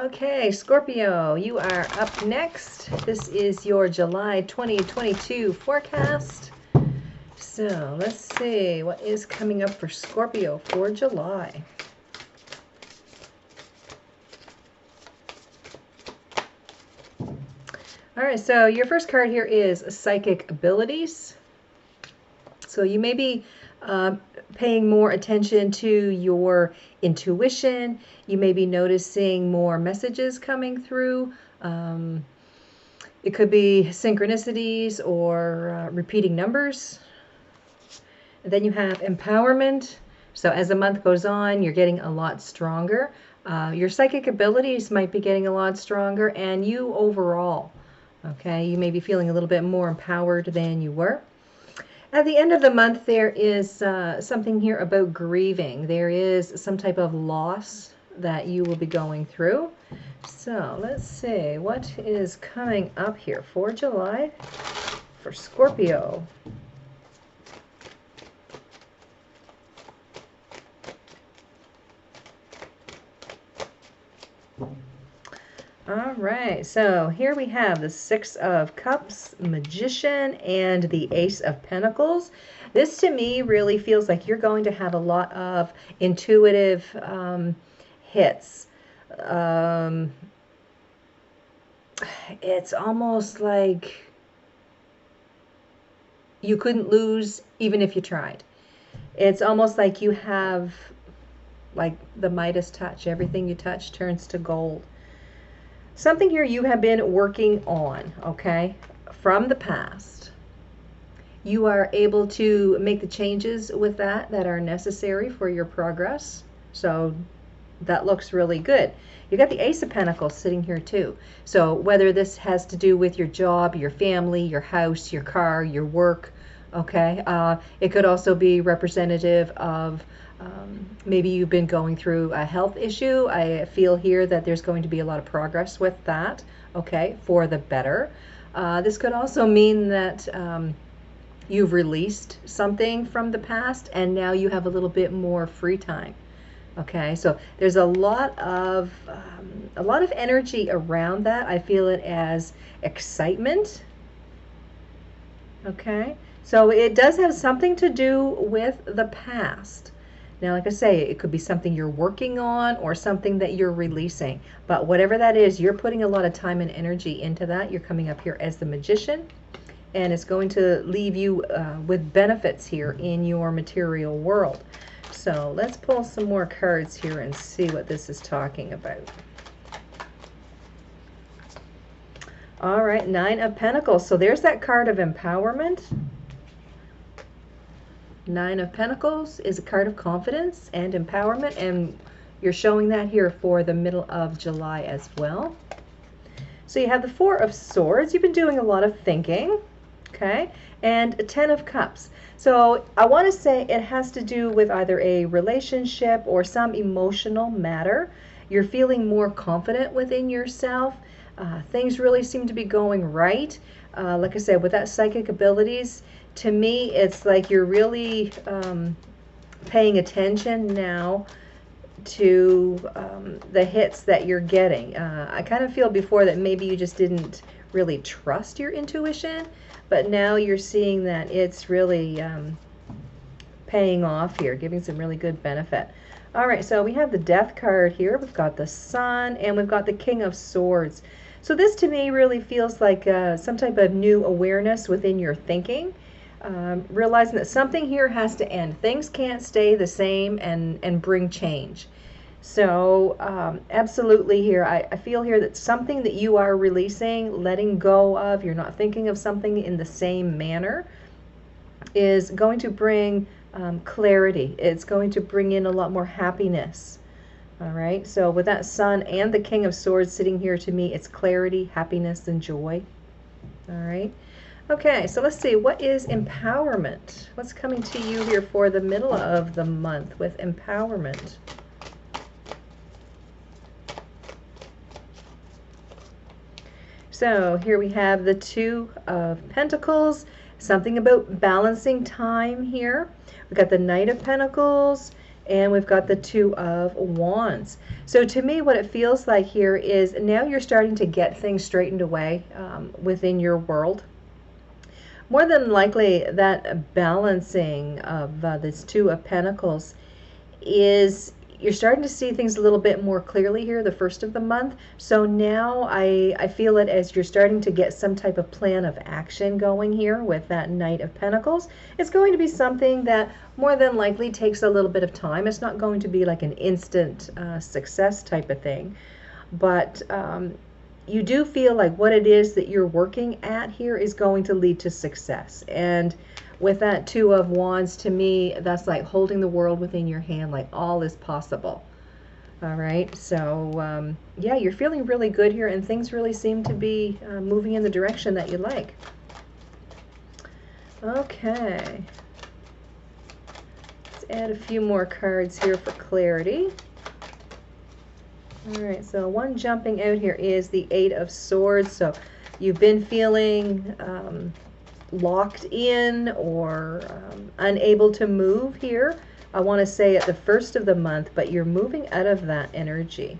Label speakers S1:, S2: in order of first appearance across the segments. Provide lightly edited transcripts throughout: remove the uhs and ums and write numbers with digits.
S1: Okay, Scorpio, you are up next. This is your July 2022 forecast. So let's see what is coming up for Scorpio for July. All right, so your first card here is psychic abilities. So you may be paying more attention to your intuition. You may be noticing more messages coming through. It could be synchronicities or repeating numbers. And then you have empowerment. So as the month goes on, you're getting a lot stronger. Your psychic abilities might be getting a lot stronger, and you overall. Okay, you may be feeling a little bit more empowered than you were. At the end of the month, there is something here about grieving. There is some type of loss that you will be going through. So let's see what is coming up here for July for Scorpio. All right, so here we have the Six of Cups, Magician, and the Ace of Pentacles. This to me really feels like you're going to have a lot of intuitive hits. It's almost like you couldn't lose even if you tried. It's almost like you have like the Midas touch. Everything you touch turns to gold. Something here you have been working on, okay, from the past. You are able to make the changes with that are necessary for your progress. So that looks really good. You got the Ace of Pentacles sitting here too. So whether this has to do with your job, your family, your house, your car, your work, okay, it could also be representative of maybe you've been going through a health issue. I feel here that there's going to be a lot of progress with that, okay, for the better. This could also mean that you've released something from the past and now you have a little bit more free time. Okay, so there's a lot of energy around that. I feel it as excitement. Okay, so it does have something to do with the past. Now, like I say, it could be something you're working on or something that you're releasing. But whatever that is, you're putting a lot of time and energy into that. You're coming up here as the Magician, and it's going to leave you with benefits here in your material world. So let's pull some more cards here and see what this is talking about. All right, Nine of Pentacles. So there's that card of empowerment. Nine of Pentacles is a card of confidence and empowerment, and you're showing that here for the middle of July as well. So you have the Four of Swords. You've been doing a lot of thinking, okay? And Ten of Cups. So I want to say it has to do with either a relationship or some emotional matter. You're feeling more confident within yourself. Things really seem to be going right. Like I said, with that psychic abilities, to me, it's like you're really paying attention now to the hits that you're getting. I kind of feel before that maybe you just didn't really trust your intuition, but now you're seeing that it's really paying off here, giving some really good benefit. All right, so we have the Death card here. We've got the Sun, and we've got the King of Swords. So this to me really feels like some type of new awareness within your thinking. Realizing that something here has to end. Things can't stay the same and bring change. So absolutely here, I feel here that something that you are releasing, letting go of, you're not thinking of something in the same manner, is going to bring clarity. It's going to bring in a lot more happiness. All right, so with that Sun and the King of Swords sitting here, to me, it's clarity, happiness, and joy. All right. Okay, so let's see, what is empowerment? What's coming to you here for the middle of the month with empowerment? So here we have the Two of Pentacles, something about balancing time here. We've got the Knight of Pentacles, and we've got the Two of Wands. So to me, what it feels like here is now you're starting to get things straightened away within your world. More than likely, that balancing of this Two of Pentacles is you're starting to see things a little bit more clearly here the first of the month. So now I feel it as you're starting to get some type of plan of action going here with that Knight of Pentacles. It's going to be something that more than likely takes a little bit of time. It's not going to be like an instant success type of thing, but you do feel like what it is that you're working at here is going to lead to success. And with that Two of Wands, to me, that's like holding the world within your hand, like all is possible. All right, so yeah, you're feeling really good here, and things really seem to be moving in the direction that you like. Okay. Let's add a few more cards here for clarity. All right, so one jumping out here is the Eight of Swords. So you've been feeling locked in or unable to move here. I want to say at the first of the month, but you're moving out of that energy.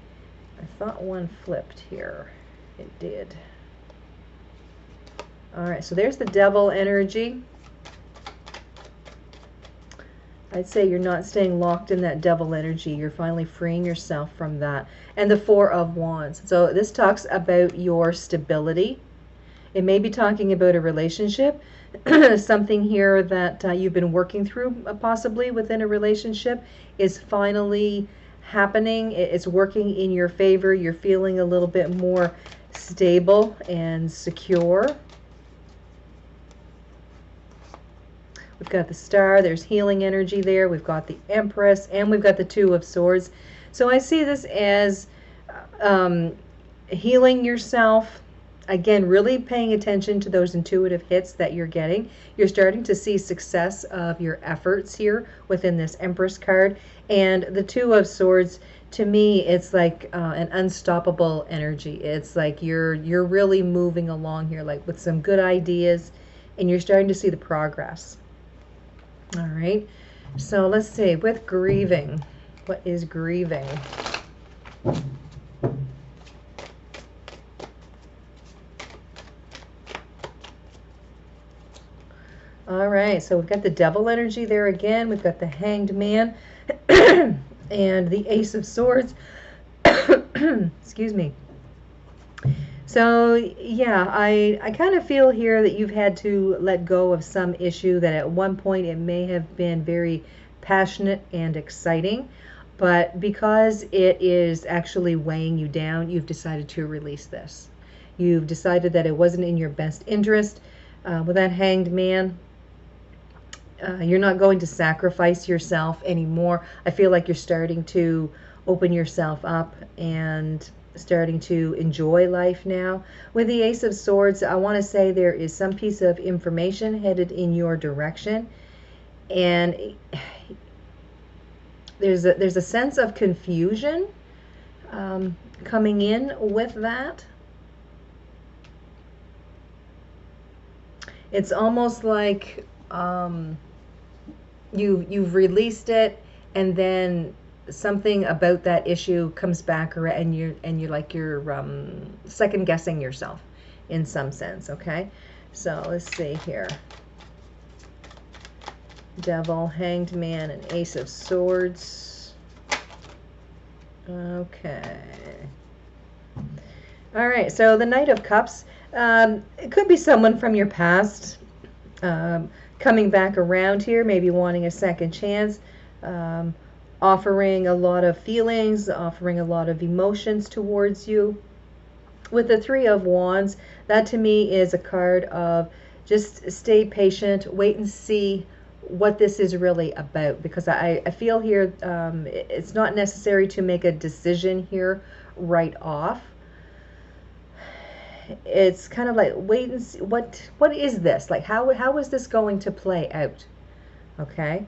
S1: I thought one flipped here. It did. All right, so there's the Devil energy. I'd say you're not staying locked in that Devil energy. You're finally freeing yourself from that. And the Four of Wands. So this talks about your stability. It may be talking about a relationship, something here that you've been working through possibly within a relationship is finally happening. It's working in your favor. You're feeling a little bit more stable and secure. We've got the Star, there's healing energy there. We've got the Empress, and we've got the Two of Swords. So I see this as healing yourself. Again, really paying attention to those intuitive hits that you're getting. You're starting to see success of your efforts here within this Empress card. And the Two of Swords, to me, it's like an unstoppable energy. It's like you're really moving along here, like with some good ideas, and you're starting to see the progress. All right, so let's see, with grieving, what is grieving? All right, so we've got the Devil energy there again. We've got the Hanged Man and the Ace of Swords. Excuse me. So yeah, I kind of feel here that you've had to let go of some issue that at one point it may have been very passionate and exciting, but because it is actually weighing you down, you've decided to release this. You've decided that it wasn't in your best interest. With that Hanged Man, you're not going to sacrifice yourself anymore. I feel like you're starting to open yourself up and starting to enjoy life now. With the Ace of Swords, I want to say there is some piece of information headed in your direction, and there's a sense of confusion coming in with that. It's almost like you've released it, and then something about that issue comes back, and you're second guessing yourself in some sense. Okay, so let's see here. Devil, Hanged Man, and Ace of Swords. Okay. All right, so the Knight of Cups. It could be someone from your past coming back around here, maybe wanting a second chance, offering a lot of feelings, offering a lot of emotions towards you. With the Three of Wands, that to me is a card of just stay patient, wait and see what this is really about, because I feel here it's not necessary to make a decision here right off. It's kind of like wait and see what is this, like how is this going to play out. Okay.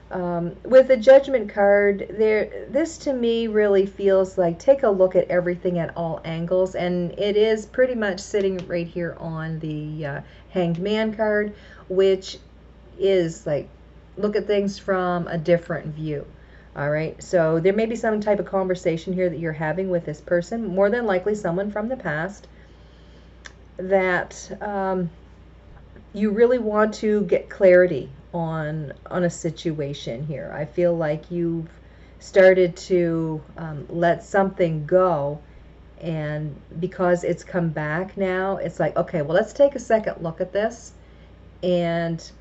S1: With the Judgment card there, this to me really feels like take a look at everything at all angles, and it is pretty much sitting right here on the Hanged Man card, which is like look at things from a different view. All right, so there may be some type of conversation here that you're having with this person, more than likely someone from the past, that you really want to get clarity on a situation here. I feel like you've started to let something go, and because it's come back now, it's like, okay, well, let's take a second look at this, and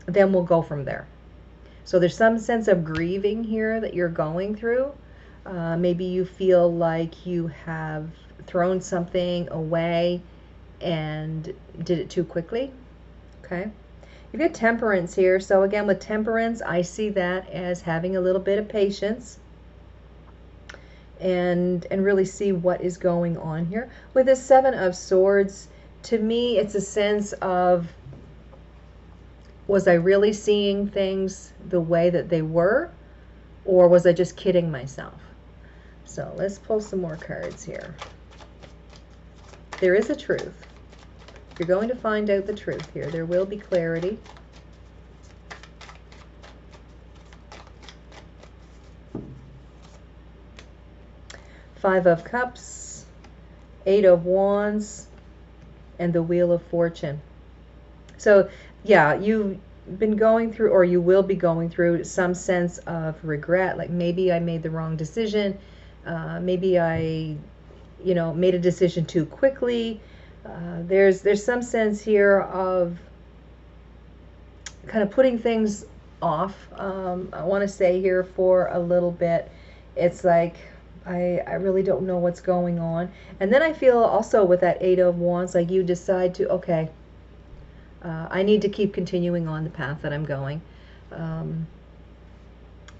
S1: then we'll go from there. So there's some sense of grieving here that you're going through. Maybe you feel like you have thrown something away and did it too quickly. Okay. You've got temperance here. So again, with temperance, I see that as having a little bit of patience and really see what is going on here. With the Seven of Swords, to me, it's a sense of, was I really seeing things the way that they were, or was I just kidding myself? So let's pull some more cards here. There is a truth. You're going to find out the truth here. There will be clarity. Five of Cups, Eight of Wands, and the Wheel of Fortune. So yeah, you've been going through, or you will be going through, some sense of regret. Like maybe I made the wrong decision. Maybe I, made a decision too quickly. There's some sense here of kind of putting things off. I want to say here for a little bit. It's like, I really don't know what's going on. And then I feel also with that Eight of Wands, like you decide to, okay, I need to keep continuing on the path that I'm going.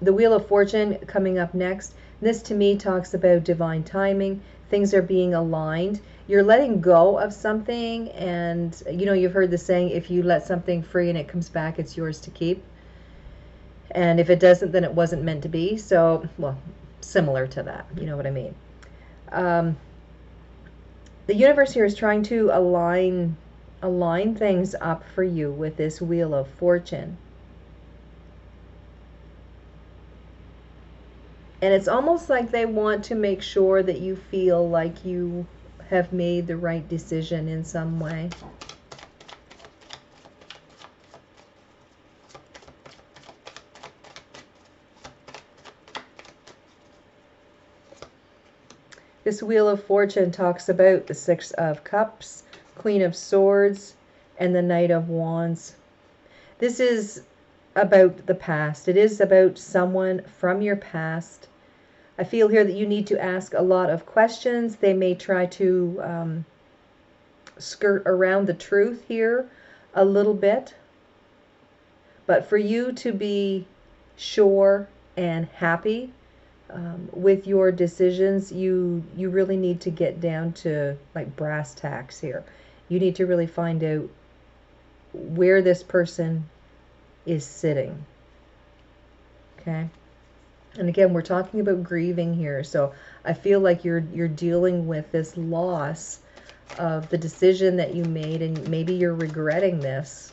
S1: The Wheel of Fortune coming up next. This to me talks about divine timing. Things are being aligned. You're letting go of something, and you've heard the saying, if you let something free and it comes back, it's yours to keep. And if it doesn't, then it wasn't meant to be. So, well, similar to that. You know what I mean? The universe here is trying to align things up for you with this Wheel of Fortune. And it's almost like they want to make sure that you feel like you have made the right decision in some way. This Wheel of Fortune talks about the Six of Cups, Queen of Swords, and the Knight of Wands. This is about the past. It is about someone from your past. I feel here that you need to ask a lot of questions. They may try to skirt around the truth here a little bit. But for you to be sure and happy with your decisions, you really need to get down to like brass tacks here. You need to really find out where this person is sitting. Okay? And again, we're talking about grieving here. So I feel like you're dealing with this loss of the decision that you made, and maybe you're regretting this.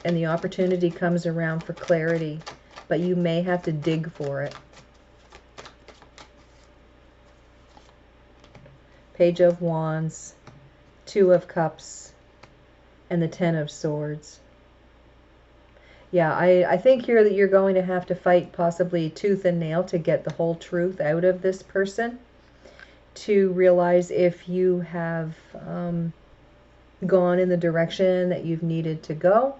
S1: And the opportunity comes around for clarity, but you may have to dig for it. Page of Wands, Two of Cups, and the Ten of Swords. Yeah, I think here that you're going to have to fight possibly tooth and nail to get the whole truth out of this person, to realize if you have gone in the direction that you've needed to go.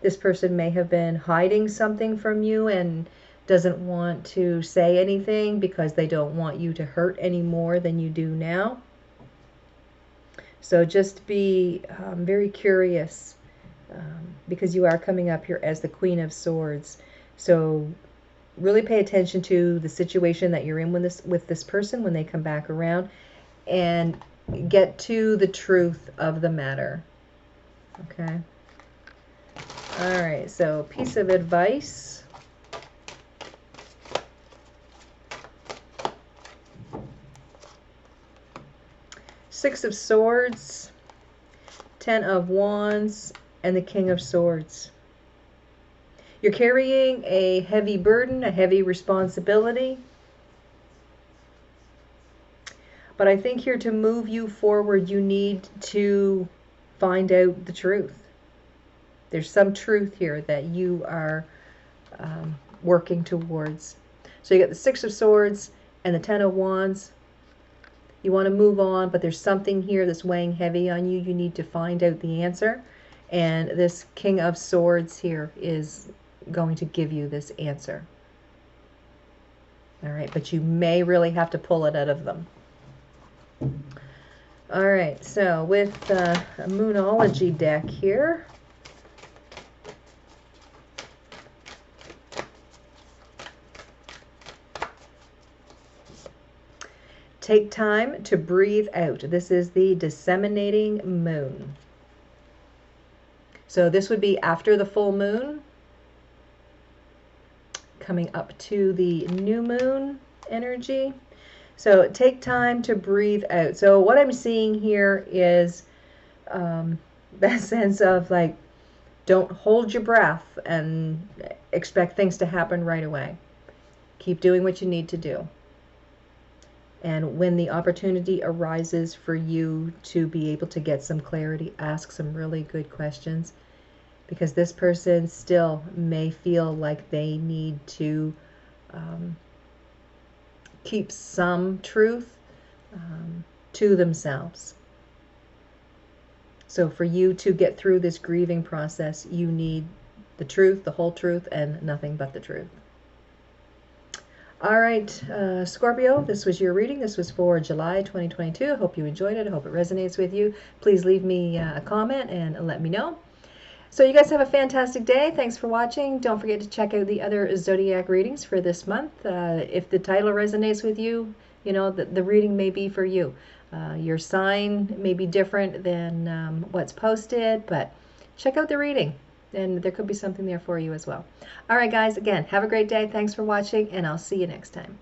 S1: This person may have been hiding something from you and doesn't want to say anything because they don't want you to hurt any more than you do now. So just be very curious, because you are coming up here as the Queen of Swords. So really pay attention to the situation that you're in with this person when they come back around, and get to the truth of the matter. Okay. All right, so piece of advice. Six of Swords, Ten of Wands, and the King of Swords. You're carrying a heavy burden, a heavy responsibility. But I think here to move you forward, you need to find out the truth. There's some truth here that you are working towards. So you got the Six of Swords and the Ten of Wands. You want to move on, but there's something here that's weighing heavy on you. You need to find out the answer. And this King of Swords here is going to give you this answer. All right, but you may really have to pull it out of them. All right, so with a Moonology deck here, take time to breathe out. This is the disseminating moon. So this would be after the full moon, coming up to the new moon energy. So take time to breathe out. So what I'm seeing here is that sense of like, don't hold your breath and expect things to happen right away. Keep doing what you need to do. And when the opportunity arises for you to be able to get some clarity, ask some really good questions, because this person still may feel like they need to keep some truth to themselves. So for you to get through this grieving process, you need the truth, the whole truth, and nothing but the truth. All right, Scorpio, this was your reading. This was for July 2022. I hope you enjoyed it. I hope it resonates with you. Please leave me a comment and let me know. So you guys have a fantastic day. Thanks for watching. Don't forget to check out the other zodiac readings for this month. If the title resonates with you, you know, the reading may be for you. Your sign may be different than what's posted, but check out the reading, and there could be something there for you as well. All right, guys, again, have a great day. Thanks for watching, and I'll see you next time.